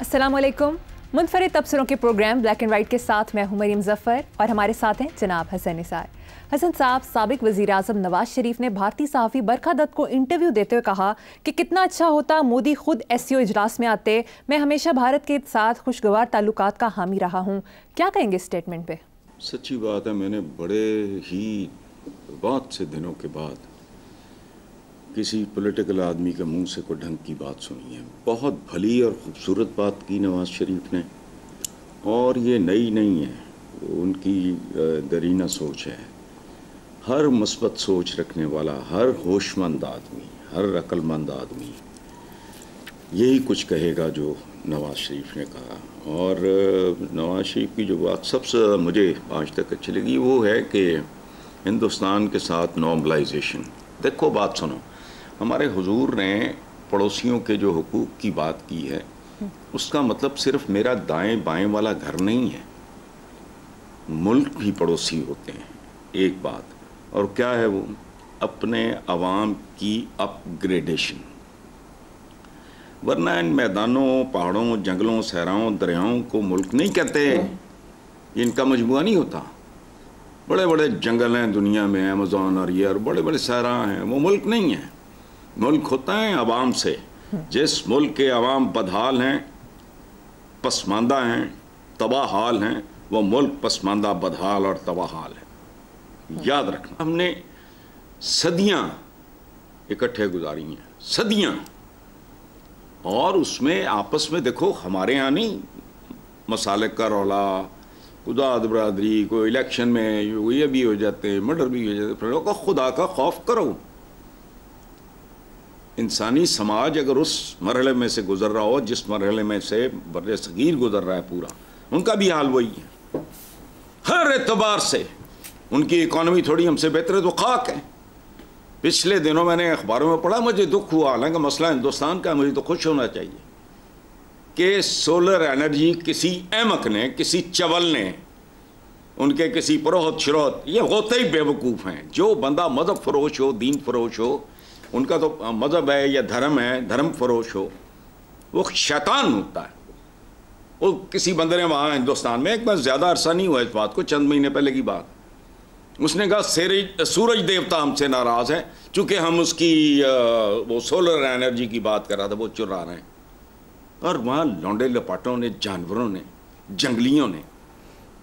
अस्सलाम वालेकुम। मुनफरिद तबसरों के प्रोग्राम ब्लैक एंड वाइट के साथ मैं हूं मरीम ज़फ़र और हमारे साथ हैं जनाब हसन निसार। हसन साहब, साबिक वज़ीर आज़म नवाज शरीफ ने भारतीय सहाफ़ी बरखा दत्त को इंटरव्यू देते हुए कहा कि कितना अच्छा होता मोदी खुद SCO इजलास में आते, मैं हमेशा भारत के साथ खुशगवार ताल्लुकात का हामी रहा हूँ। क्या कहेंगे स्टेटमेंट पे? सच्ची बात है, मैंने बड़े ही बहुत से दिनों के बाद किसी पॉलिटिकल आदमी के मुंह से कोई ढंग की बात सुनी है। बहुत भली और ख़ूबसूरत बात की नवाज शरीफ ने, और ये नई नहीं है, उनकी दरीना सोच है। हर मस्बत सोच रखने वाला, हर होशमंद आदमी, हर अक्लमंद आदमी यही कुछ कहेगा जो नवाज शरीफ ने कहा। और नवाज शरीफ की जो बात सबसे मुझे आज तक अच्छी लगी वो है कि हिंदुस्तान के साथ नॉर्मलाइजेशन। देखो बात सुनो, हमारे हुजूर ने पड़ोसियों के जो हुकूक की बात की है, उसका मतलब सिर्फ मेरा दाएं बाएं वाला घर नहीं है, मुल्क भी पड़ोसी होते हैं। एक बात, और क्या है वो? अपने अवाम की अपग्रेडेशन। वरना इन मैदानों, पहाड़ों, जंगलों, सहराओं, दरियाओं को मुल्क नहीं कहते, ये इनका मजमुआ नहीं होता। बड़े बड़े जंगल हैं दुनिया में, अमेज़न और ये, और बड़े बड़े सहरा हैं, वो मुल्क नहीं है। मुल्क होता है अवाम से। जिस मुल्क के अवाम बदहाल हैं, पसमानदा हैं, तबाह हाल हैं, वो मुल्क पसमानदा, बदहाल और तबाह हाल है। याद रखना, हमने सदियां इकट्ठे गुजारी हैं, सदियां। और उसमें आपस में देखो, हमारे यहाँ नहीं मसाले का रौला, खुदाद बरादरी, कोई इलेक्शन में ये भी हो जाते हैं, मर्डर भी हो जाते हैं। फिर लोगों को खुदा का खौफ करो। इंसानी समाज अगर उस मरहले में से गुजर रहा हो जिस मरहले में से बर्रे सगीर गुजर रहा है पूरा, उनका भी हाल वही है। हर एतबार से उनकी इकॉनमी थोड़ी हमसे बेहतर है तो खाक है। पिछले दिनों मैंने अखबारों में पढ़ा, मुझे दुख हुआ, हालांकि मसला हिंदुस्तान का, मुझे तो खुश होना चाहिए कि सोलर एनर्जी किसी अहमक ने, किसी चवल ने, उनके किसी पुरोहित शरोहत, ये होते ही बेवकूफ़ हैं। जो बंदा मज़हब फरोश हो, दीन फरोश हो, उनका तो मज़हब है या धर्म है, धर्म फरोश हो, वो शैतान होता है। वो किसी बंदे ने वहाँ हिंदुस्तान में, एक बार ज़्यादा अरसा नहीं हुआ इस बात को, चंद महीने पहले की बात, उसने कहा सूरज देवता हमसे नाराज़ है चूँकि हम उसकी वो सोलर एनर्जी की बात कर रहा था, वो चुरा रहे हैं। और वहाँ लौंडे लपाटों ने, जानवरों ने, जंगलियों ने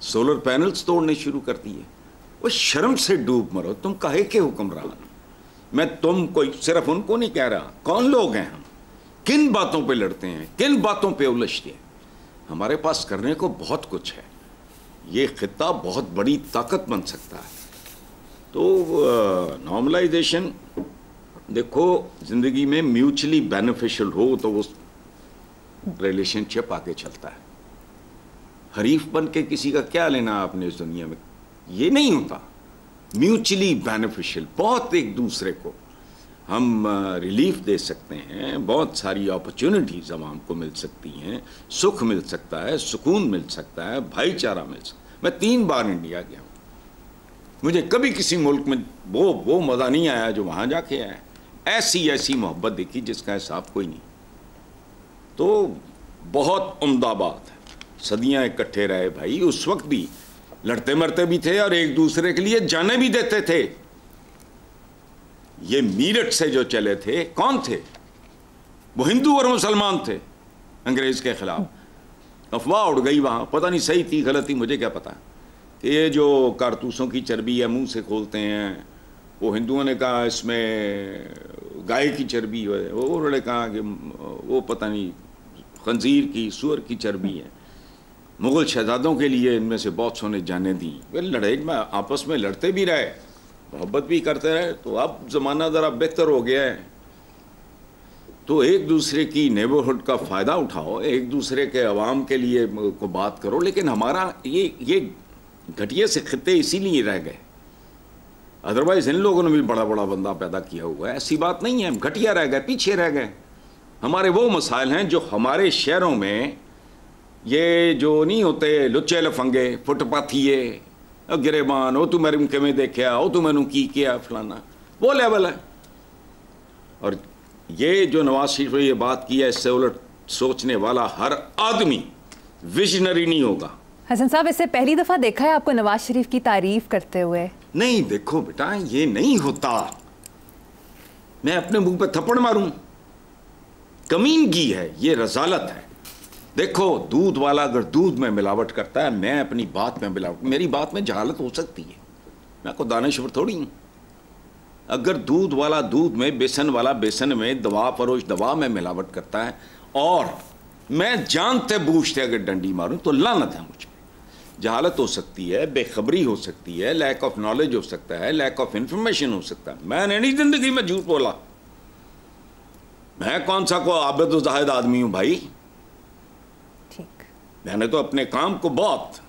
सोलर पैनल्स तोड़ने शुरू कर दिए। वो शर्म से डूब मरो, तुम काहे के हुक्मरान? मैं तुम कोई सिर्फ उनको नहीं कह रहा, कौन लोग हैं हम, किन बातों पे लड़ते हैं, किन बातों पे उलझते हैं। हमारे पास करने को बहुत कुछ है, ये खित्ता बहुत बड़ी ताकत बन सकता है। तो नॉर्मलाइजेशन, देखो ज़िंदगी में म्यूचुअली बेनिफिशियल हो तो वो रिलेशनशिप आगे चलता है। हरीफ बन के किसी का क्या लेना आपने इस दुनिया में, ये नहीं होता। म्यूचुअली बेनिफिशियल, बहुत एक दूसरे को हम रिलीफ दे सकते हैं, बहुत सारी अपॉर्चुनिटीज़ आवाम को मिल सकती हैं, सुख मिल सकता है, सुकून मिल सकता है, भाईचारा मिल सकता है। मैं 3 बार इंडिया गया हूँ, मुझे कभी किसी मुल्क में वो मज़ा नहीं आया जो वहाँ जाके आया। ऐसी मोहब्बत देखी जिसका हिसाब कोई नहीं। तो बहुत उम्दा बात है, सदियाँ इकट्ठे रहे भाई, उस वक्त भी लड़ते मरते भी थे और एक दूसरे के लिए जाने भी देते थे। ये मीरठ से जो चले थे, कौन थे वो? हिंदू और मुसलमान थे अंग्रेज के खिलाफ। अफवाह उड़ गई वहाँ, पता नहीं सही थी गलत थी, मुझे क्या पता, कि ये जो कारतूसों की चर्बी है मुंह से खोलते हैं, वो हिंदुओं ने कहा इसमें गाय की चर्बी है, वो उन्होंने कहा कि वो पता नहीं खंजीर की, सूअर की चर्बी है। मुग़ल शहजादों के लिए इनमें से बहुत सोने जाने दी। वे लड़ाई में आपस में लड़ते भी रहे, मोहब्बत भी करते रहे। तो अब ज़माना ज़रा बेहतर हो गया है, तो एक दूसरे की नेबरहुड का फ़ायदा उठाओ, एक दूसरे के अवाम के लिए को बात करो। लेकिन हमारा ये घटिया से खित्ते इसीलिए रह गए, अदरवाइज़ इन लोगों ने भी बड़ा बड़ा बंदा पैदा किया हुआ है। ऐसी बात नहीं है, हम घटिया रह गए, पीछे रह गए। हमारे वो मसाइल हैं जो हमारे शहरों में, ये जो नहीं होते लुच्चे लफंगे, फुटपाथिए, गिरेबान, ओ तू मेरे के में देखा, ओ तू मैनू की किया, फलाना, वो लेवल है। और ये जो नवाज शरीफ ने ये बात की है, इससे उलट सोचने वाला हर आदमी विजनरी नहीं होगा। हसन साहब, इससे पहली दफा देखा है आपको नवाज शरीफ की तारीफ करते हुए? नहीं, देखो बेटा, ये नहीं होता। मैं अपने मुंह पे थप्पड़ मारूं? कमीनगी है, ये रजालत है। देखो, दूध वाला अगर दूध में मिलावट करता है, मैं अपनी बात में मिलावट, मेरी बात में जहालत हो सकती है, मैं को दानिश्वर थोड़ी हूं। अगर दूध वाला दूध में, बेसन वाला बेसन में, दवा फरोश दवा में मिलावट करता है और मैं जानते बूझते अगर डंडी मारूं तो लानत है मुझ पर। जहालत हो सकती है, बेखबरी हो सकती है, लैक ऑफ नॉलेज हो सकता है, लैक ऑफ इंफॉर्मेशन हो सकता है। मैंने नहीं जिंदगी में झूठ बोला। मैं कौन सा को आबिद जाहिद आदमी हूं भाई? ठीक। मैंने तो अपने काम को बहुत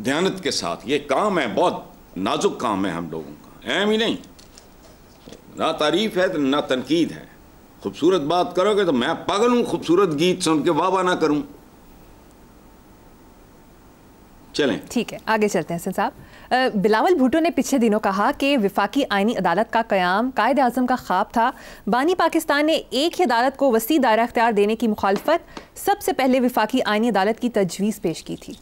ध्यानत के साथ, ये काम है, बहुत नाजुक काम है हम लोगों का, एम ही नहीं। ना तारीफ है ना तनकीद है। खूबसूरत बात करोगे तो मैं पागल हूं खूबसूरत गीत सुन के वाह वाह ना करूं। चलें, ठीक है, आगे चलते हैं हसन साहब। बिलावल भुट्टो ने पिछले दिनों कहा कि विफाकी आईनी अदालत का क़याम कायद आज़म का ख्वाब था। बानी पाकिस्तान ने एक ही अदालत को वसी दायरा इख्तियार देने की मुखालफत सबसे पहले विफाकी आईनी अदालत की तजवीज़ पेश की थी।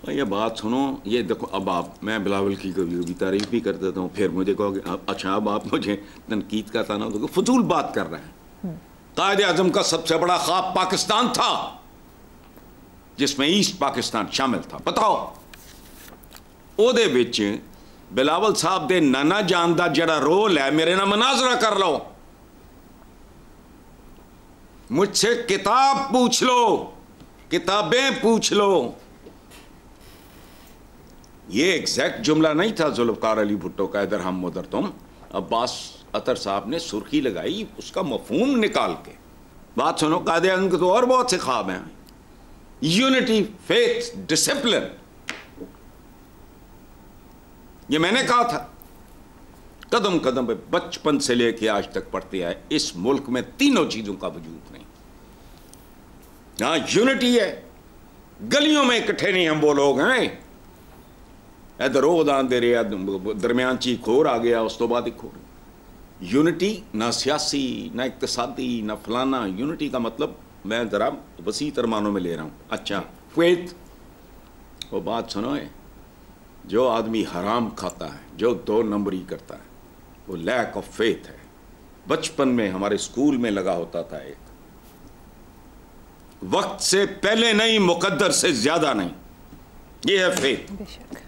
ये बात सुनो, ये देखो, अब आप, मैं बिलावल की कभी कभी तारीफ भी कर देता हूँ, फिर मुझे कहोगे अच्छा अब आप मुझे तनकीद का ताना दो, फजूल बात कर रहे हैं। कायद आज़म का सबसे बड़ा ख्वाब पाकिस्तान था जिसमें ईस्ट पाकिस्तान शामिल था। बताओ, ओदे विच बिलावल साहब दे नाना जान दा जड़ा रोल है, मेरे ना मनाजरा कर लो, मुझसे किताब पूछ लो, किताबें पूछ लो। ये एग्जैक्ट जुमला नहीं था जुल्फ़कार अली भुट्टो का, इधर हम उधर तुम। अब्बास अतर साहब ने सुर्खी लगाई उसका मफहूम निकाल के। बात सुनो, कायदे आज़म के तो और बहुत से ख्वाब हैं, यूनिटी, फेथ, डिसिप्लिन। ये मैंने कहा था, कदम कदम पे बचपन से लेके आज तक पढ़ते आए, इस मुल्क में तीनों चीजों का वजूद नहीं। यहां यूनिटी है, गलियों में इकट्ठे नहीं हम वो लोग हैं, इधर रोदान दे रहे, दरमियान ची खोर आ गया, उस तो बाद एक खोर। यूनिटी ना सियासी ना इक्तिसादी ना फलाना, यूनिटी का मतलब मैं जरा वसी तरमानों में ले रहा हूं। अच्छा, फेथ, वो बात सुनो है, जो आदमी हराम खाता है, जो दो नंबरी करता है, वो लैक ऑफ फेथ है। बचपन में हमारे स्कूल में लगा होता था एक, वक्त से पहले नहीं, मुकद्दर से ज्यादा नहीं, ये है फेथ।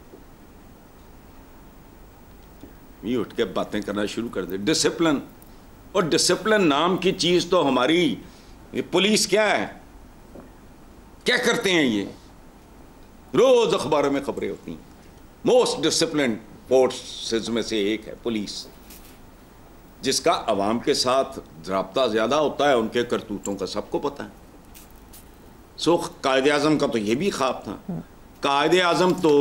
ये उठ के बातें करना शुरू कर दे। डिसिप्लिन, और डिसिप्लिन नाम की चीज तो हमारी ये पुलिस क्या है, क्या करते हैं ये, रोज अखबारों में खबरें होती हैं। मोस्ट डिसिप्लिन फोर्सेस में से एक है पुलिस, जिसका अवाम के साथ राब्ता ज्यादा होता है, उनके करतूतों का सबको पता है। सो कायदे आज़म का तो ये भी ख्वाब था। कायदे आज़म तो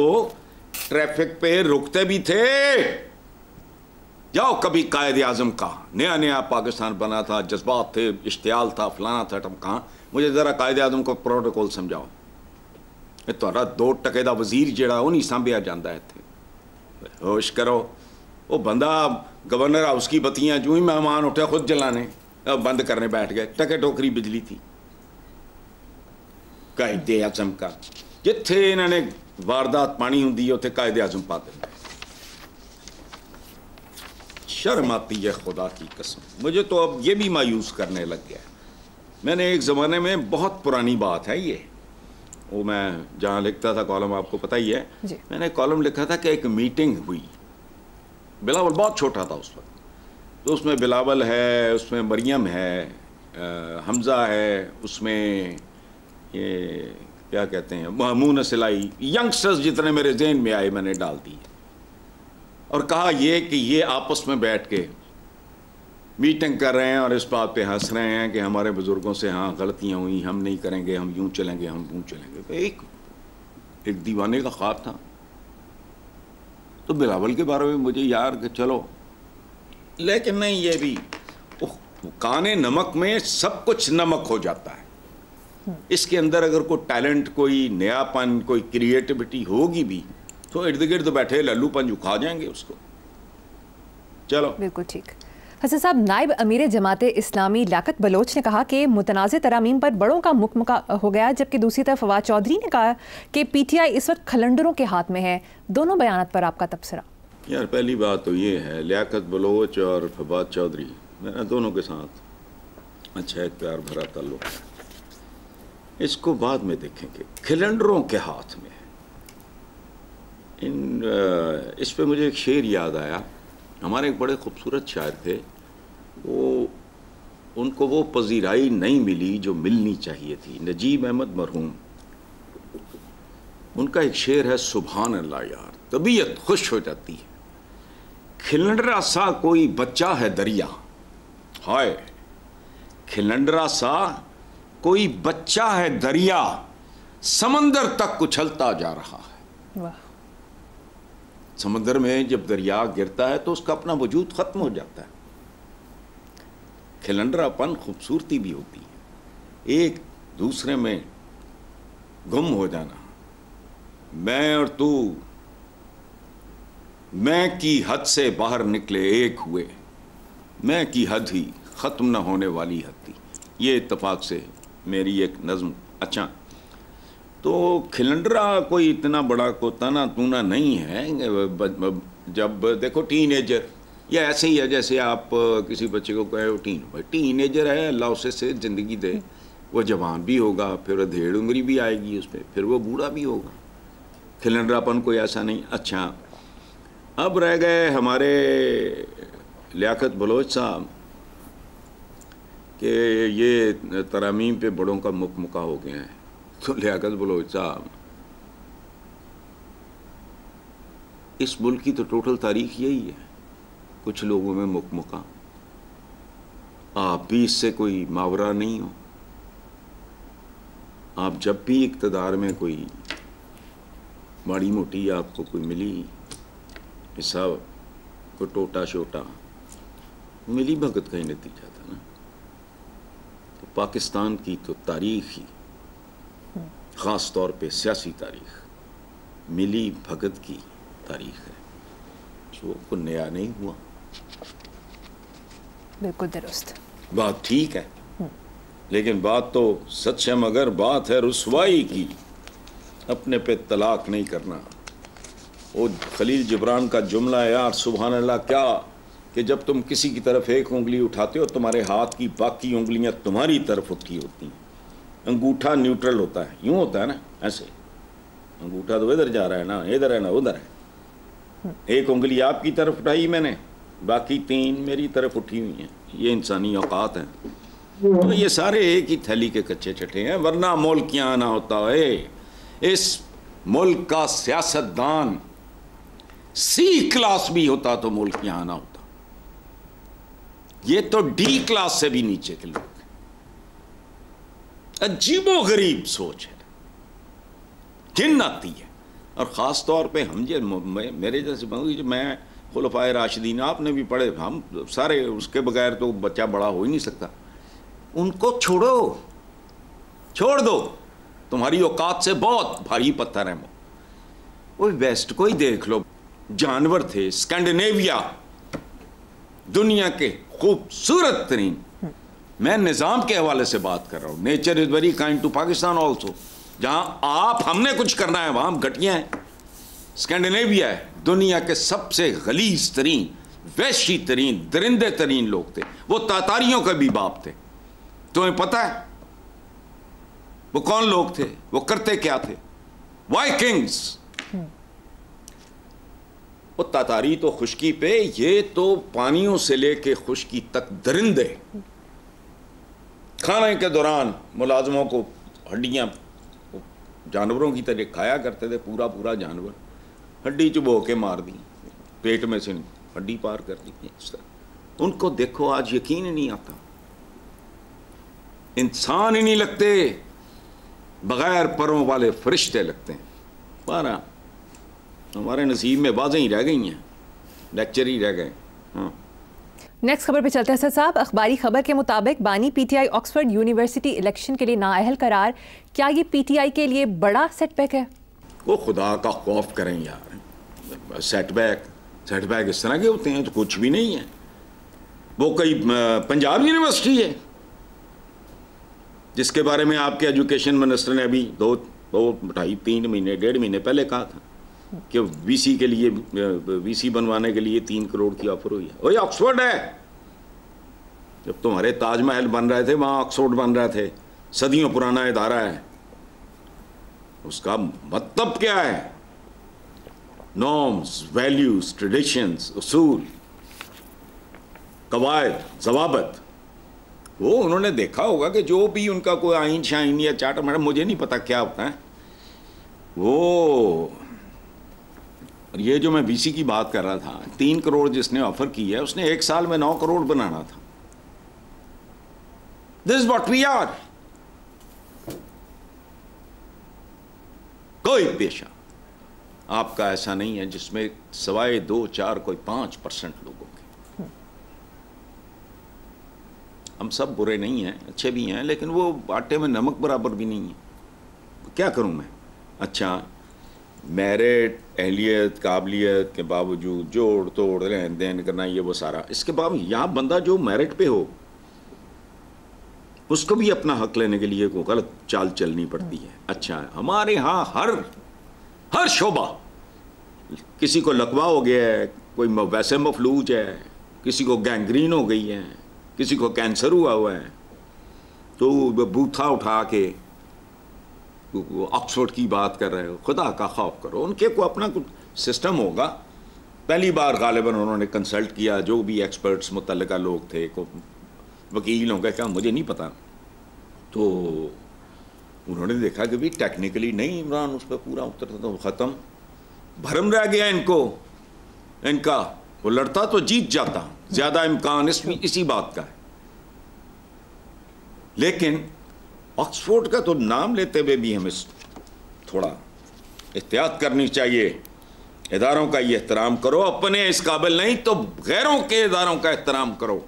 ट्रैफिक पे रुकते भी थे। जाओ कभी कायदे आज़म का, नया नया पाकिस्तान बना था, जज्बात थे, इश्तियाल था, फलाना था, टम कहाँ, मुझे ज़रा कायदे आज़म को प्रोटोकॉल समझाओ। ये तुहारा 2 टके दा वजीर जड़ा वो नहीं सांभिया जाता है इत्थे। होश करो, वो बंदा गवर्नर हाउस की बत्तियां जो ही मेहमान उठे खुद जलाने, बंद करने बैठ गए, टके टोकरी बिजली थी। कायदे आज़म का जिथे इन्होंने वारदात पानी होंगी उत्थे कायदे आज़म पा देंगे। शर्म आती है खुदा की कसम। मुझे तो अब ये भी मायूस करने लग गया। मैंने एक ज़माने में, बहुत पुरानी बात है ये, वो मैं जहाँ लिखता था कॉलम, आपको पता ही है, मैंने कॉलम लिखा था कि एक मीटिंग हुई, बिलावल बहुत छोटा था उस वक्त, तो उसमें बिलावल है, उसमें मरियम है, हमज़ा है, उसमें ये क्या कहते हैं महमून सिलाई, यंगस्टर्स जितने मेरे जहन में आए मैंने डाल दिए, और कहा ये कि ये आपस में बैठ के मीटिंग कर रहे हैं और इस बात पे हंस रहे हैं कि हमारे बुज़ुर्गों से हाँ गलतियाँ हुई, हम नहीं करेंगे, हम यूँ चलेंगे, हम यूँ चलेंगे। एक दीवाने का ख्वाब था। तो बिलावल के बारे में मुझे यार कि चलो, लेकिन नहीं, ये भी काने नमक में सब कुछ नमक हो जाता है। इसके अंदर अगर कोई टैलेंट, कोई नयापन, कोई क्रिएटिविटी होगी भी तो इर्द गिर्द बैठे लल्लू पंजू खा जाएंगे उसको। चलो, बिल्कुल ठीक। हसन साहब, नायब अमीर जमाते इस्लामी लियाकत बलोच ने कहा कि मुतनाज़ तरामीम पर बड़ों का मुकमुका हो गया, जबकि दूसरी तरफ फवाद चौधरी ने कहा कि पीटीआई इस वक्त खलंडरों के हाथ में है। दोनों बयानात पर आपका तबसरा? यार, पहली बात तो ये है, लियाकत बलोच और फवाद चौधरी, मेरा दोनों के साथ अच्छा एक प्यार भरा ताल्लुक है। इसको बाद में देखेंगे। खिलंडरों के हाथ में इस पे मुझे एक शेर याद आया। हमारे एक बड़े खूबसूरत शायर थे, उनको वो पजीराई नहीं मिली जो मिलनी चाहिए थी, नजीब अहमद मरहूम। उनका एक शेर है, सुभान अल्लाह यार, तबीयत खुश हो जाती है। खिलंडरा सा कोई बच्चा है दरिया, हाय खिलंडरा सा कोई बच्चा है दरिया, समंदर तक उछलता जा रहा है। वाह। समंदर में जब दरिया गिरता है तो उसका अपना वजूद खत्म हो जाता है। खिलंडरापन खूबसूरती भी होती है, एक दूसरे में गुम हो जाना। मैं और तू मैं की हद से बाहर निकले एक हुए, मैं की हद ही खत्म न होने वाली हद थी। ये इत्तेफाक से मेरी एक नज्म। अच्छा, तो खिलंडरा कोई इतना बड़ा को तना तूना नहीं है। जब देखो टीनेजर, या ऐसे ही है जैसे आप किसी बच्चे को कहे टीनेजर है, अल्लाह उसे से ज़िंदगी दे, वो जवान भी होगा, फिर अधेड़ उम्री भी आएगी उस पर, फिर वो बूढ़ा भी होगा। खिलंडरापन कोई ऐसा नहीं। अच्छा, अब रह गए हमारे लियाकत बलोच साहब कि ये तरामीम पे बड़ों का मुकमुका हो गया है। तो लियाकत बलोच साहब, इस मुल्क की तो टोटल तारीख यही है, कुछ लोगों में मुकमुका। आप भी इससे कोई मावरा नहीं हो। आप जब भी इक़्तिदार में कोई माड़ी मोटी आपको कोई मिली हिस्सा, कोई टोटा शोटा, मिली भगत का ही नतीजा था ना। तो पाकिस्तान की तो तारीख ही, ख़ास तौर पे सियासी तारीख, मिली भगत की तारीख है, जो को नया नहीं हुआ। बिल्कुल दुरुस्त बात ठीक है, लेकिन बात तो सच है, मगर बात है रुसवाई की। अपने पे तलाक नहीं करना। वो खलील जिब्रान का जुमला है यार, सुभान अल्लाह, क्या कि जब तुम किसी की तरफ एक उंगली उठाते हो, तुम्हारे हाथ की बाकी उंगलियां तुम्हारी तरफ उठी होती हैं। अंगूठा न्यूट्रल होता है, यूं होता है ना, ऐसे अंगूठा तो इधर जा रहा है ना, इधर है ना उधर है। एक उंगली आपकी तरफ उठाई मैंने, बाकी 3 मेरी तरफ उठी हुई हैं। ये इंसानी औकात हैं। तो ये सारे एक ही थैली के कच्चे चटे हैं, वरना मुल्क यहाँ ना होता है। इस मुल्क का सियासतदान C क्लास भी होता तो मुल्क यहाँ ना होता। ये तो D क्लास से भी नीचे के लोग। अजीबो गरीब सोच है, घिन आती है। और ख़ास तौर पे हम मेरे जैसे जो मैं खुलफाए राशिदीन, आपने भी पढ़े, हम सारे, उसके बगैर तो बच्चा बड़ा हो ही नहीं सकता। उनको छोड़ो, छोड़ दो, तुम्हारी औकात से बहुत भारी पत्थर है वो। वेस्ट को ही देख लो, जानवर थे। स्कैंडिनेविया दुनिया के खूबसूरत तरीन, मैं निज़ाम के हवाले से बात कर रहा हूँ। Nature is very kind to Pakistan also. जहाँ आप हमने कुछ करना है वहाँ हम घटिया हैं। स्कैंडिनेविया है, दुनिया के सबसे गलीज तरीन, वहशी तरीन, दरिंदे तरीन लोग थे। वो तातारियों के भी बाप थे। तुम्हें पता है वो कौन लोग थे, वो करते क्या थे? वाइकिंग्स। वो तातारी तो खुश्की पे, ये तो पानियों से लेके खुश्की तक दरिंदे। खाने के दौरान मुलाजमों को हड्डियां जानवरों की तरह खाया करते थे, पूरा पूरा जानवर, हड्डी चुबो के मार दी, पेट में से हड्डी पार कर दी। उनको देखो, आज यकीन ही नहीं आता। इंसान ही नहीं लगते, बगैर परों वाले फरिश्ते लगते हैं। पारा हमारे नसीब में बाजें ही रह गई हैं, लेक्चर ही रह गए। हाँ, नेक्स्ट खबर पे चलते हैं सर साहब। अखबारी खबर के मुताबिक बानी पीटीआई ऑक्सफोर्ड यूनिवर्सिटी इलेक्शन के लिए नाअहल करार। क्या ये पीटीआई के लिए बड़ा सेटबैक है? वो खुदा का खौफ करें यार। सेटबैक इस तरह के होते हैं तो कुछ भी नहीं है। वो कोई पंजाब यूनिवर्सिटी है जिसके बारे में आपके एजुकेशन मिनिस्टर ने अभी 2-3 महीने 1.5 महीने पहले कहा था कि वीसी के लिए, वीसी बनवाने के लिए 3 करोड़ की ऑफर हुई है। वही ऑक्सफोर्ड है। जब तुम्हारे ताजमहल बन रहे थे वहाँ ऑक्सफोर्ड बन रहे थे, सदियों पुराना इदारा है। उसका मतलब क्या है? नॉर्म्स, वैल्यूज, ट्रेडिशंस, उसूल, कवायद, ज़वाबत, वो उन्होंने देखा होगा कि जो भी उनका कोई आइन शाइन या चार्टर, मैडम मुझे नहीं पता क्या होता है वो। ये जो मैं वीसी की बात कर रहा था, 3 करोड़ जिसने ऑफर की है उसने 1 साल में 9 करोड़ बनाना था। This is what we are. कोई पेशा आपका ऐसा नहीं है जिसमें सवाए 2-4 कोई 5% लोगों के। हम सब बुरे नहीं हैं, अच्छे भी हैं, लेकिन वो आटे में नमक बराबर भी नहीं है। क्या करूं मैं? अच्छा, मेरिट, अहलियत, काबिलियत के बावजूद जोड़ तोड़ लेन देन करना, ये वो सारा, इसके बाद यहाँ बंदा जो मेरिट पे हो उसको भी अपना हक लेने के लिए को गलत चाल चलनी पड़ती है। अच्छा, हमारे यहाँ हर शोबा, किसी को लकवा हो गया है, कोई वैसे मफलूज है, किसी को गैंग्रीन हो गई है, किसी को कैंसर हुआ है, तो बूथा उठा के ऑक्सफोर्ड की बात कर रहे हो। खुदा का खौफ करो, उनके को अपना कुछ सिस्टम होगा। पहली बार गालिबन उन्होंने कंसल्ट किया, जो भी एक्सपर्ट्स मुतल्लिका लोग थे, को वकील होंगे क्या मुझे नहीं पता, तो उन्होंने देखा कि भी टेक्निकली नहीं इमरान उस पर पूरा उतरता, तो ख़त्म, भरम रह गया इनका। वो लड़ता तो जीत जाता, ज़्यादा इम्कान इसी बात का है। लेकिन ऑक्सफोर्ड का तो नाम लेते हुए भी हमें थोड़ा एहतियात करनी चाहिए। इदारों का ये एहतराम करो, अपने इस काबिल नहीं तो गैरों के इदारों का एहतराम करो।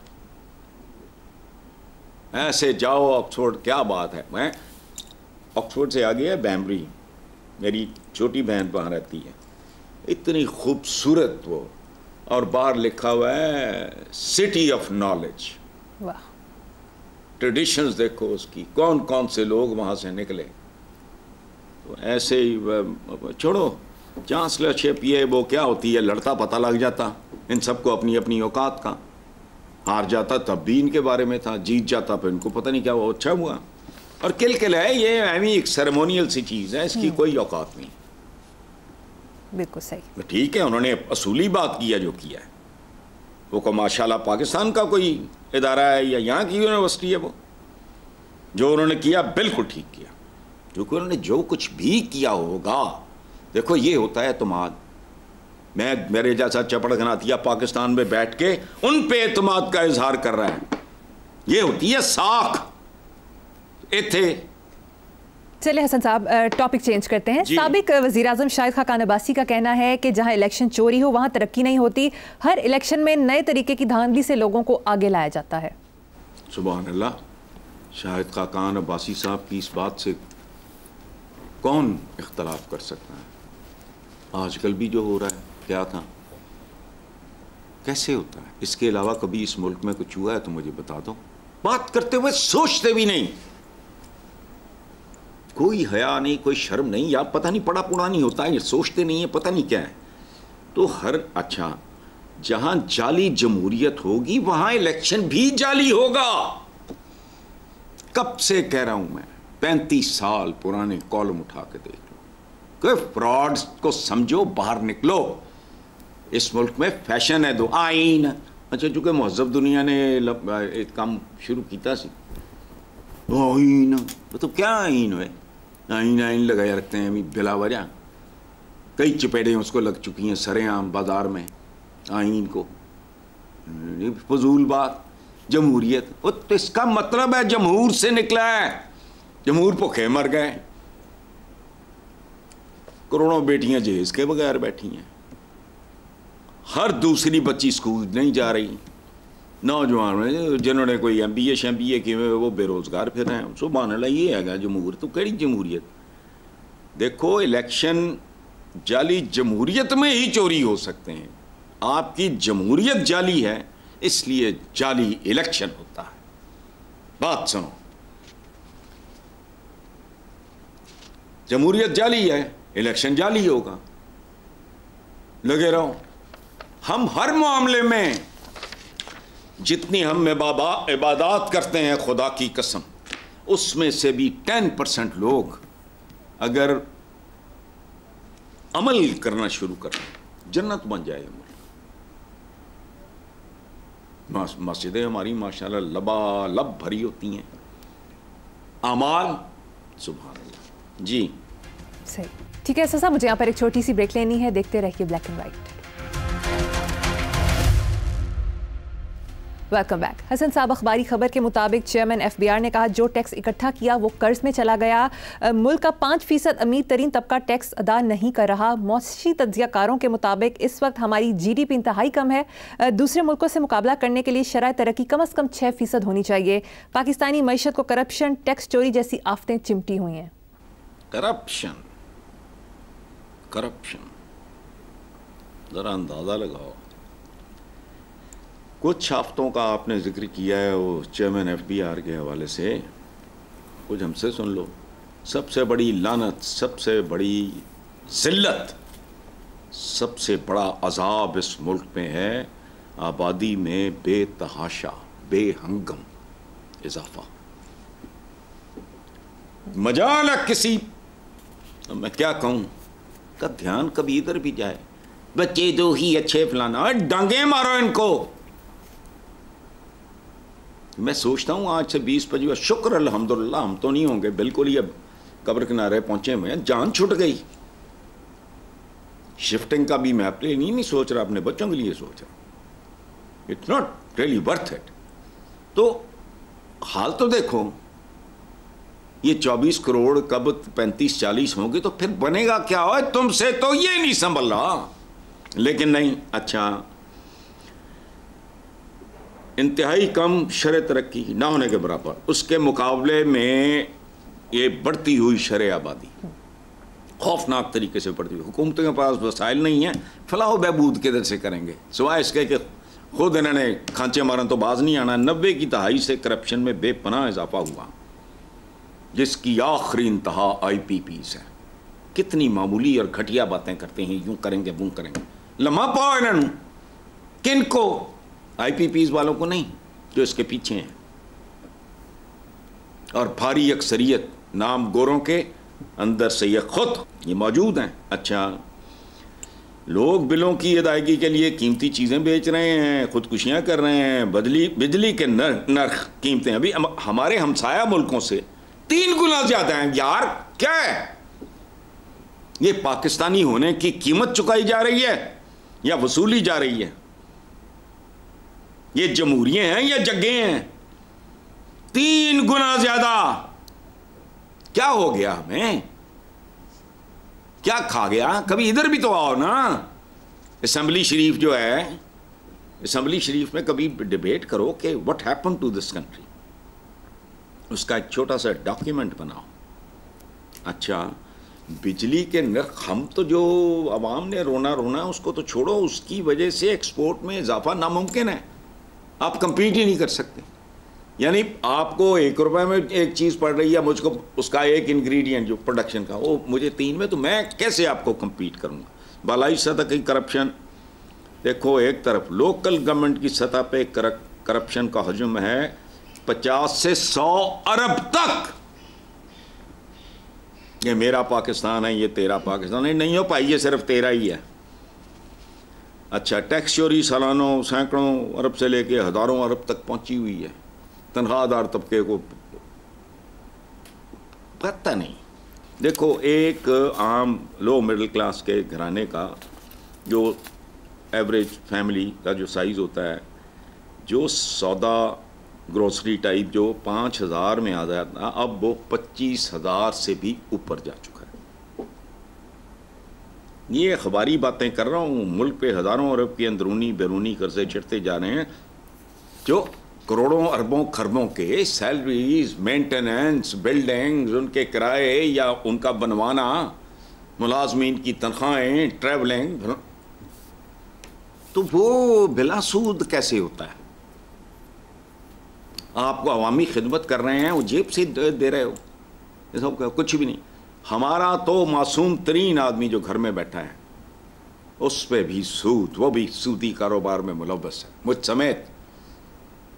ऐसे जाओ ऑक्सफोर्ड, क्या बात है। मैं ऑक्सफोर्ड से आ गया बैम्बरी, मेरी छोटी बहन वहाँ रहती है, इतनी खूबसूरत वो, और बाहर लिखा हुआ है सिटी ऑफ नॉलेज। वाह। ट्रेडिशंस देखो उसकी, कौन कौन से लोग वहाँ से निकले। तो ऐसे ही छोड़ो, चांसलरशिप ये वो क्या होती है, लड़ता पता लग जाता इन सबको अपनी अपनी औकात का। हार जाता तब भी इनके बारे में था, जीत जाता फिर इनको पता नहीं क्या हुआ, अच्छा हुआ। और किल है ये एमी एक सेरेमोनियल सी चीज़ है, इसकी कोई औकात नहीं। बिल्कुल सही। ठीक है, उन्होंने असूली बात किया जो किया है, वो को माशाल्लाह पाकिस्तान का कोई इदारा है या यहाँ की यूनिवर्सिटी है, वो जो उन्होंने किया बिल्कुल ठीक किया। क्योंकि उन्होंने जो कुछ भी किया होगा, देखो ये होता है एतमाद। मैं मेरे जैसा चपड़ घनातिया पाकिस्तान में बैठ के उन पे एतमाद का इजहार कर रहा है, ये होती है साख। इथे चलिए हसन साहब, टॉपिक चेंज करते हैं। साबिक वज़ीर आज़म शाहिद खाकान अब्बासी का कहना है कि जहां इलेक्शन चोरी हो वहां तरक्की नहीं होती, हर इलेक्शन में नए तरीके की धांधली से लोगों को आगे लाया जाता है। सुभान अल्लाह, शाहिद खाकान अब्बासी साहब की इस बात से कौन इख्तलाफ कर सकता है। आजकल भी जो हो रहा है क्या था, कैसे होता है, इसके अलावा कभी इस मुल्क में कुछ हुआ है तो मुझे बता दो। बात करते हुए सोचते भी नहीं, कोई हया नहीं, कोई शर्म नहीं, या पता नहीं पड़ा पुड़ा नहीं होता है, ये सोचते नहीं है, पता नहीं क्या है। तो हर अच्छा, जहां जाली जमहूरियत होगी वहां इलेक्शन भी जाली होगा। कब से कह रहा हूं मैं, 35 साल पुराने कॉलम उठा के देख लो, कोई फ्रॉड को समझो, बाहर निकलो। इस मुल्क में फैशन है दो आइन। अच्छा, चूंकि महजब दुनिया ने एक काम शुरू किया सी, आइन तो क्या आइन है, आइन आइन लगाए रखते हैं अभी बिला वजह। कई चपेड़े उसको लग चुकी हैं सरेआम बाजार में आइन को, फजूल बात। जमहूरियत, वो तो इसका मतलब है जमहूर से निकला है, जमहूर भूखे मर गए। करोड़ों बेटियां जहेज के बगैर बैठी हैं, हर दूसरी बच्ची स्कूल नहीं जा रही। नौजवान जिन्होंने कोई MBA शम्बीए किए हुए वो बेरोजगार फिर हैं। सुभान अल्लाह, ये है जमहूर। तो कड़ी जमहूरियत? देखो, इलेक्शन जाली जमहूरियत में ही चोरी हो सकते हैं। आपकी जमहूरियत जाली है, इसलिए जाली इलेक्शन होता है। बात सुनो, जमहूरियत जाली है, इलेक्शन जाली होगा। लगे रहो। हम हर मामले में जितनी हम इबादत करते हैं खुदा की कसम, उसमें से भी 10% लोग अगर अमल करना शुरू करें, जन्नत बन जाए अमल। मस्जिदें हमारी माशाल्लाह लबालब भरी होती हैं, अमाल सुभान अल्लाह। जी सही, ठीक है साहब, मुझे यहाँ पर एक छोटी सी ब्रेक लेनी है, देखते रहिए black and white. Welcome back. Hasan sahab, अखबारी खबर के मुताबिक चेयरमैन FBR ने कहा जो टैक्स इकट्ठा किया वो कर्ज में चला गया। मुल्क का 5% अमीर तरीन तबका टैक्स अदा नहीं कर रहा। मौसी तज्जियाकारों के मुताबिक इस वक्त हमारी GDP इंतहाई कम है। दूसरे मुल्कों से मुकाबला करने के लिए शराय तरक्की कम अज़ कम 6% होनी चाहिए। पाकिस्तानी मईशत को करप्शन, टैक्स चोरी जैसी आफतें चिमटी हुई हैं। करप्शन जरा अंदाजा लगाओ। कुछ हफ्तों का आपने जिक्र किया है वो चेयरमैन FBR के हवाले से, कुछ हमसे सुन लो। सबसे बड़ी लानत, सबसे बड़ी जिल्लत, सबसे बड़ा अजाब इस मुल्क में है आबादी में बेतहाशा बेहंगम इजाफा। मजाल किसी, मैं क्या कहूँ, का ध्यान कभी इधर भी जाए, बच्चे दो ही अच्छे फलाना, डांगे मारो इनको। मैं सोचता हूँ आज से 20-25 शुक्र अल्हम्दुलिल्लाह हम तो नहीं होंगे, बिल्कुल ही अब कब्र किनारे पहुंचे हुए हैं, जान छूट गई। शिफ्टिंग का भी मैं अपने लिए नहीं सोच रहा, अपने बच्चों के लिए सोच रहा। It's not really worth it. तो हाल तो देखो, ये 24 करोड़ कब 35-40 होंगे तो फिर बनेगा क्या हो? तुमसे तो ये नहीं संभल रहा। लेकिन नहीं, अच्छा, इंतहाई कम शरह तरक्की ना होने के बराबर, उसके मुकाबले में ये बढ़ती हुई शरह आबादी खौफनाक तरीके से बढ़ती हुई। हुकूमतों के पास वसाइल नहीं है, फलाह बहबूद किधर से करेंगे सिवाय इसके कि खुद इन्होंने खांचे मारन तो बाज नहीं आना। 90 की दहाई से करप्शन में बेपनाह इजाफा हुआ, जिसकी आखिरी इंतहा IPPs है। कितनी मामूली और घटिया बातें करते हैं, यूं करेंगे वो करेंगे। लम्हा पाओ इन्होंने, किन को? IPPs वालों को नहीं, जो इसके पीछे हैं। और भारी अक्सरियत नाम गोरों के अंदर से ये खुद ये मौजूद हैं। अच्छा, लोग बिलों की अदायगी के लिए कीमती चीज़ें बेच रहे हैं, खुदकुशियाँ कर रहे हैं। बिजली के नर्ख कीमतें अभी हमारे हमसाया मुल्कों से 3 गुना ज़्यादा हैं। यार क्या है ये? पाकिस्तानी होने की कीमत चुकाई जा रही है या वसूली जा रही है? ये जमहूरिये हैं या जग्गे हैं? 3 गुना ज्यादा। क्या हो गया हमें? क्या खा गया? कभी इधर भी तो आओ ना। असेंबली शरीफ जो है, असेंबली शरीफ में कभी डिबेट करो कि what happen to this country, उसका एक छोटा सा डॉक्यूमेंट बनाओ। अच्छा, बिजली के नर्ख, हम तो जो अवाम ने रोना उसको तो छोड़ो, उसकी वजह से एक्सपोर्ट में इजाफा नामुमकिन है। आप कंपीट ही नहीं कर सकते। यानी आपको 1 रुपए में एक चीज़ पड़ रही है, मुझको उसका एक इंग्रेडिएंट जो प्रोडक्शन का वो मुझे 3 में, तो मैं कैसे आपको कंपीट करूँगा? बालाई सतह की करप्शन देखो, एक तरफ लोकल गवर्नमेंट की सतह पे करप्शन का हजम है 50 से 100 अरब तक। ये मेरा पाकिस्तान है, ये तेरा पाकिस्तान है। नहीं हो पाई, ये सिर्फ तेरा ही है। अच्छा, टैक्स चोरी सालानों सैकड़ों अरब से लेके हज़ारों अरब तक पहुंची हुई है। तनख्वाहदार तबके को पता नहीं। देखो, एक आम लो मिडिल क्लास के घराने का जो एवरेज फैमिली का जो साइज़ होता है, जो सौदा ग्रोसरी टाइप जो 5,000 में आ जाता, अब वो 25,000 से भी ऊपर जा चुका है। ये अखबारी बातें कर रहा हूँ। मुल्क पे हज़ारों अरब के अंदरूनी बैरूनी कर्जे चढ़ते जा रहे हैं, जो करोड़ों अरबों खरबों के सैलरीज, मेंटेनेंस, बिल्डिंग्स, उनके किराए या उनका बनवाना, मुलाजमीन की तनख्वाहें, ट्रैवलिंग, तो वो बिला सूद कैसे होता है? आपको अवामी खिदमत कर रहे हैं, वो जेब से दे रहे हो, ये सब कुछ भी नहीं। हमारा तो मासूम तरीन आदमी जो घर में बैठा है उस पर भी सूद, वो भी सूदी कारोबार में मुलव्वस है, मुझ समेत।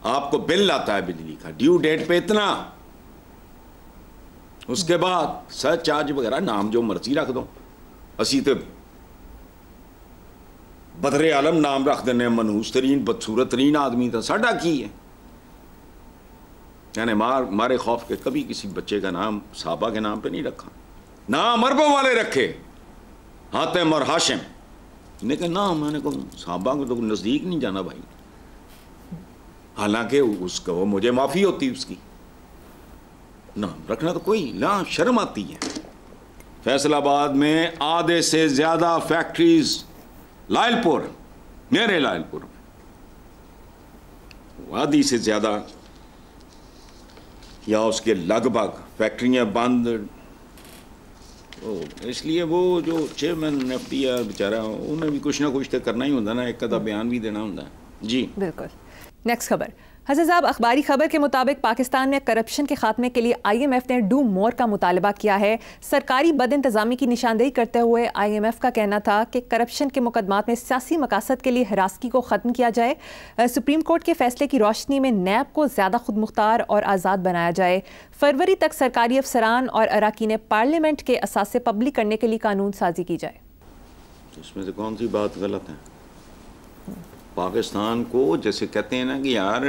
आपको बिल आता है बिजली का ड्यू डेट पे इतना, उसके बाद सर्च चार्ज वगैरह नाम जो मर्जी रख दो। असी तो बदरे आलम नाम रख देने, मनहूस तरीन बदसूरत तरीन आदमी था, साडा की है। यानी मारे खौफ के कभी किसी बच्चे का नाम साहबा के नाम पे नहीं रखा, नाम अरबों वाले रखे, हातिम और हाशिम, लेकिन ना मैंने को साहबा को तो नज़दीक नहीं जाना भाई। हालांकि उसका वो मुझे माफ़ी होती उसकी, नाम रखना तो कोई ना शर्म आती है। फैसलाबाद में आधे से ज़्यादा फैक्ट्रीज, लायलपुर, मेरे लायलपुर में आधी से ज़्यादा या उसके लगभग फैक्ट्रियाँ बंद। इसलिए वो जो चेयरमैन एफडी है बेचारा, उन्हें भी कुछ ना कुछ तो करना ही होता ना, एक आधा बयान भी देना होता है। जी बिल्कुल। नेक्स्ट खबर। हसन साहब, अखबारी खबर के मुताबिक पाकिस्तान में करप्शन के खात्मे के लिए IMF ने डू मोर का मुतालबा किया है। सरकारी बदइंतजामी की निशानदेही करते हुए IMF का कहना था कि करप्शन के मुकदमात में सियासी मकासद के लिए हरासगी को ख़त्म किया जाए। सुप्रीम कोर्ट के फैसले की रोशनी में नैब को ज़्यादा खुद मुख्तार और आज़ाद बनाया जाए। फरवरी तक सरकारी अफसरान और अरकान पार्लियामेंट के असासे पब्लिक करने के लिए कानून साजी की जाए। इसमें से कौन सी बात गलत है? पाकिस्तान को जैसे कहते हैं ना कि यार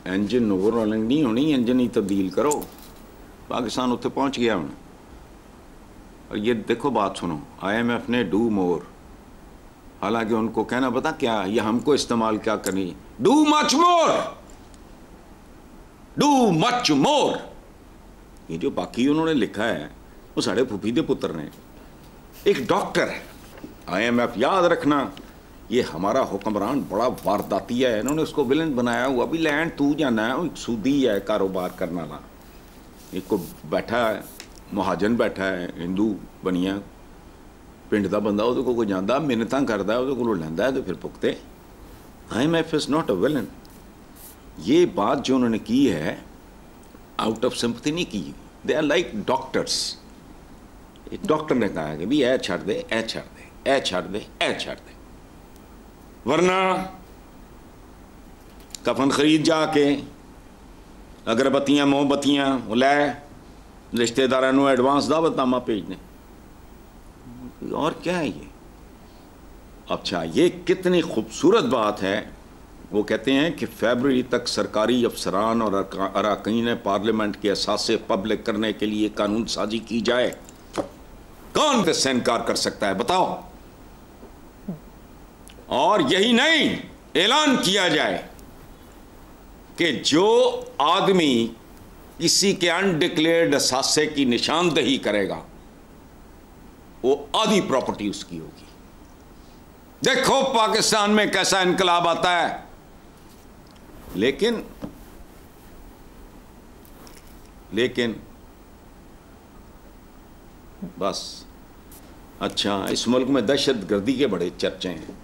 इंजन ओवर रोलिंग नहीं होनी, इंजन ही तब्दील करो। पाकिस्तान उत्थे पहुंच गया हूँ। और ये देखो बात सुनो, IMF ने डू मोर, हालांकि उनको कहना पता क्या, ये हमको इस्तेमाल क्या करनी, do much more, do much more. ये जो बाकी उन्होंने लिखा है वो साढ़े फूफी दे पुत्र ने, एक डॉक्टर है। IMF याद रखना, ये हमारा हुक्मरान बड़ा वारदाती है, इन्होंने उसको विलन बनाया हुआ भी लैंड तू जाना है, एक सूदी है कारोबार करने वाला। एक को बैठा है महाजन बैठा है, हिंदू बनिया पिंड का बंदा, वो कोई जाता मिन्नत करता है, वो लैंदा है तो फिर भुगते। IMF is not a villain. ये बात जो उन्होंने की है आउट ऑफ सिंपैथी नहीं की, दे आर लाइक डॉक्टर्स। एक डॉक्टर ने कहा कि भी ऐ छड़ दे, ऐ छड़ दे, ऐ छड़ दे, ऐ छड़ दे, वरना कफन खरीद जाके अगरबत्तियां मोमबत्तियां लै रिश्तेदारों को एडवांस दावतनामा भेजने, और क्या है ये। अच्छा, ये कितनी खूबसूरत बात है। वो कहते हैं कि फरवरी तक सरकारी अफसरान और अरकान पार्लियामेंट के असासे पब्लिक करने के लिए कानून साजी की जाए। कौन इससे इनकार कर सकता है बताओ। और यही नहीं, ऐलान किया जाए कि जो आदमी किसी के अनडिक्लेयर्ड असासे की निशानदेही करेगा वो आधी प्रॉपर्टी उसकी होगी। देखो पाकिस्तान में कैसा इनकलाब आता है। लेकिन बस अच्छा, इस मुल्क में दहशत गर्दी के बड़े चर्चे हैं,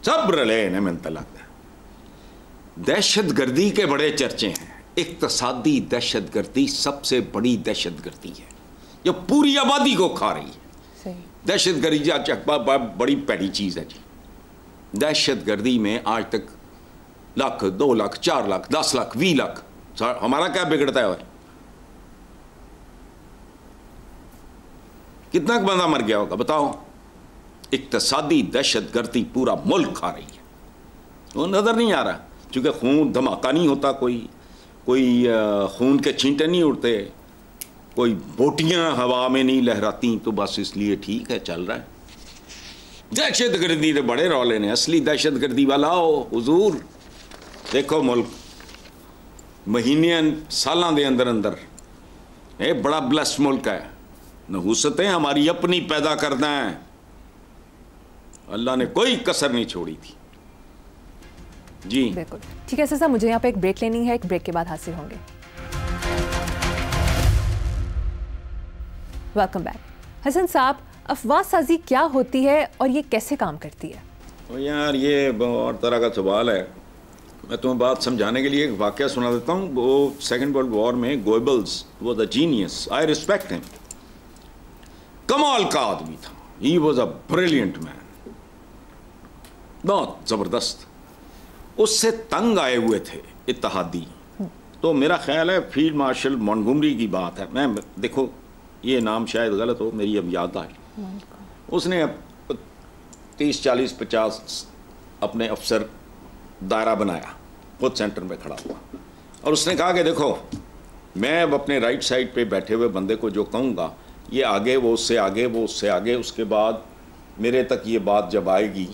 सब रले ने मन लगता है। दहशत गर्दी के बड़े चर्चे हैं। इक्तसादी दहशत गर्दी सबसे बड़ी दहशत गर्दी है जो पूरी आबादी को खा रही है। दहशत गर्दी बड़ी पैड़ी चीज है जी। दहशत गर्दी में आज तक लाख, 2 लाख, 4 लाख, 10 लाख, 20 लाख, हमारा क्या बिगड़ता है? कितना बंदा मर गया होगा बताओ। इक्तसादी दहशत गर्दी पूरा मुल्क खा रही है, वो नजर नहीं आ रहा क्योंकि खून धमाका नहीं होता, कोई खून के छींटे नहीं उड़ते, कोई बोटियां हवा में नहीं लहराती, तो बस इसलिए ठीक है, चल रहा है। दहशत गर्दी के बड़े रौले ने, असली दहशत गर्दी वाला हो हुजूर। देखो मुल्क महीने सालों के अंदर अंदर ये बड़ा ब्लस्ड मुल्क है। नहूसतें हमारी अपनी पैदा करना है, अल्लाह ने कोई कसर नहीं छोड़ी थी जी। बिल्कुल ठीक है सर, मुझे यहाँ पे एक ब्रेक लेनी है, एक ब्रेक के बाद हासिल होंगे। Welcome back. हसन साहब, अफवाह साजी क्या होती है और ये कैसे काम करती है? तो यार ये और तरह का सवाल है। मैं तुम्हें बात समझाने के लिए एक वाक़या सुना देता हूँ। वो सेकेंड वर्ल्ड वॉर में Goebbels was a genius, I respect him, कमाल का आदमी था, he was a brilliant man, बहुत ज़बरदस्त। उससे तंग आए हुए थे इत्तेहादी। तो मेरा ख्याल है फील्ड मार्शल मॉन्टगोमरी की बात है, मैं देखो ये नाम शायद गलत हो, मेरी अब याद आई। उसने 30, 40, 50 अपने अफसर दायरा बनाया, खुद सेंटर में खड़ा हुआ, और उसने कहा कि देखो मैं अब अपने राइट साइड पे बैठे हुए बंदे को जो कहूँगा, ये आगे, वो उससे आगे, वो उससे आगे, उसके बाद मेरे तक ये बात जब आएगी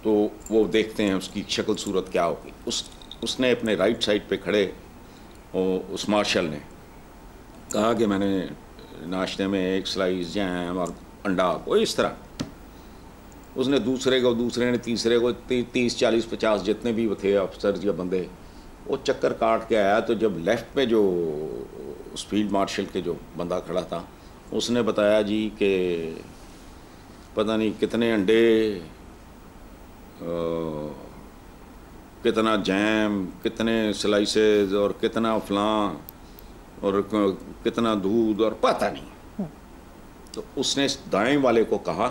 तो वो देखते हैं उसकी शक्ल सूरत क्या होगी। उसने अपने राइट साइड पे खड़े उस मार्शल ने कहा कि मैंने नाश्ते में एक स्लाइस जैम और अंडा, को इस तरह उसने दूसरे ने तीसरे को 30, 40, 50 जितने भी थे अफसर या बंदे, वो चक्कर काट के आया। तो जब लेफ़्ट पे जो उस फील्ड मार्शल के जो बंदा खड़ा था, उसने बताया जी कि पता नहीं कितने अंडे, कितना जैम, कितने स्लाइसेस और कितना फलां और कितना दूध और पता नहीं। तो उसने दाएं वाले को कहा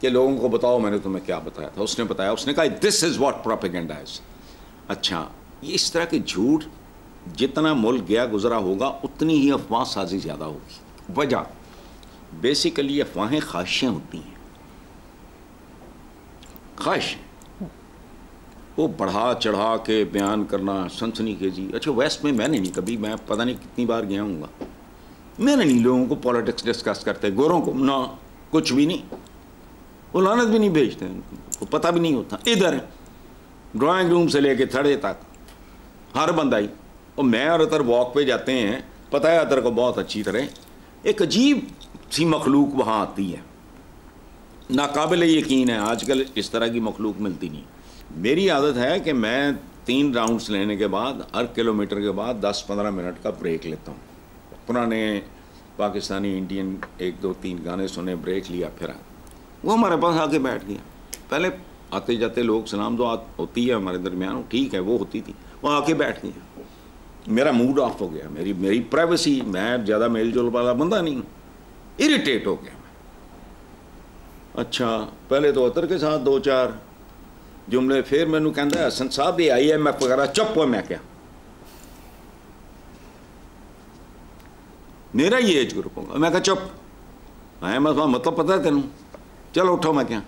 कि लोगों को बताओ मैंने तुम्हें क्या बताया था। उसने बताया, उसने कहा this is what propaganda is. अच्छा, ये इस तरह के झूठ जितना मुल्क गया गुजरा होगा उतनी ही अफवाह साजी ज़्यादा होगी। वजह बेसिकली अफवाहें ख्वाहिशें होती हैं, ख्वाहिशें, वो बढ़ा चढ़ा के बयान करना, सनसनीखेजी। अच्छा, वेस्ट में मैंने नहीं कभी, मैं पता नहीं कितनी बार गया हूँगा, मैंने नहीं लोगों को पॉलिटिक्स डिस्कस करते, गोरों को ना कुछ भी नहीं, वो लानत भी नहीं भेजते, उनको पता भी नहीं होता। इधर ड्राइंग रूम से लेके थड़े तक हर बंदा ही, और मैं और अतर वॉक पे जाते हैं, पता है अतर को बहुत अच्छी तरह, एक अजीब सी मखलूक वहाँ आती है, नाकाबिल यकीन है आजकल इस तरह की मखलूक मिलती नहीं। मेरी आदत है कि मैं 3 राउंड्स लेने के बाद हर किलोमीटर के बाद 10-15 मिनट का ब्रेक लेता हूँ। पुराने पाकिस्तानी इंडियन 1, 2, 3 गाने सुने, ब्रेक लिया, फिर वो हमारे पास आके बैठ गया। पहले आते जाते लोग सलाम दुआ होती है हमारे दरमियान, ठीक है वो होती थी, वो आके बैठ गया। मेरा मूड ऑफ हो गया, मेरी प्राइवेसी, मैं ज़्यादा मेल जोल वाला बंदा नहीं हूँ, इरिटेट हो गया मैं। अच्छा, पहले तो अतर के साथ 2-4 जुमले, फिर मैनू कहता है हसन साहब ये IMF वगैरह, चुप हो। मैं क्या, मेरा ये एज ग्रुप होगा। मैं कहा चुप, IMF मतलब पता है तेनू, चलो उठो। मैं क्या,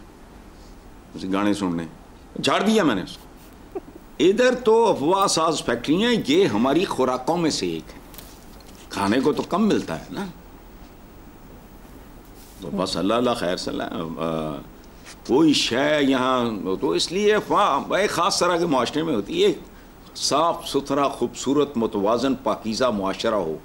उसे गाने सुनने झाड़ दिया मैंने उसको। इधर तो अफवाह साज फैक्ट्रियाँ, ये हमारी खुराकों में से एक है, खाने को तो कम मिलता है ना, तो बस अल्लाह खैर सलाह कोई शय यहाँ, तो इसलिए अफवाह एक ख़ास तरह के माशरे में होती है। साफ़ सुथरा खूबसूरत मुतवाज़न पाकीज़ा मुआशरा हो,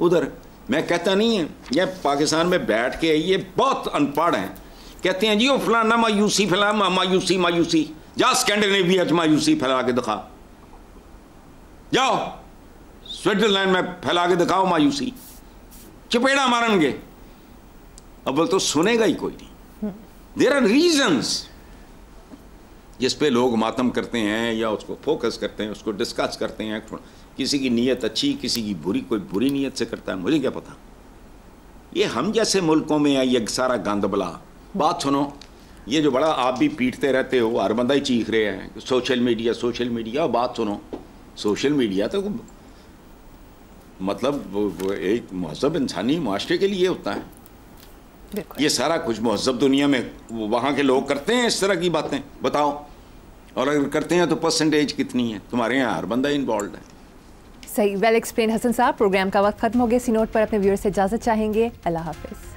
उधर मैं कहता नहीं है, ये पाकिस्तान में बैठ के ये बहुत अनपढ़ हैं, कहते हैं जी वो फलाना मायूसी फैला, मायूसी, जा स्कैंडिनेविया मायूसी फैला के दिखा, जाओ स्विट्जरलैंड में फैला के दिखाओ मायूसी, चपेड़ा मारेंगे। अब तो सुनेगा ही कोई नहीं। देयर आर रीजंस जिस पे लोग मातम करते हैं या उसको फोकस करते हैं, उसको डिस्कस करते हैं। किसी की नीयत अच्छी, किसी की बुरी, कोई बुरी नीयत से करता है, मुझे क्या पता। ये हम जैसे मुल्कों में है ये सारा गंद बला। बात सुनो, ये जो बड़ा आप भी पीटते रहते हो, हर बंदा ही चीख रहे हैं सोशल मीडिया। बात सुनो, सोशल मीडिया तो मतलब एक महज़ब इंसानी माशरे के लिए होता है। ये सारा कुछ महज़ब दुनिया में वहाँ के लोग करते हैं इस तरह की बातें, बताओ। और अगर करते हैं तो परसेंटेज कितनी है? तुम्हारे यहाँ हर बंदा इन्वॉल्व है। सही, वेल एक्सप्लेन हसन साहब। प्रोग्राम का वक्त खत्म हो गया। इसी नोट पर अपने व्यूअर्स से इजाज़त चाहेंगे। अल्लाह हाफिज़।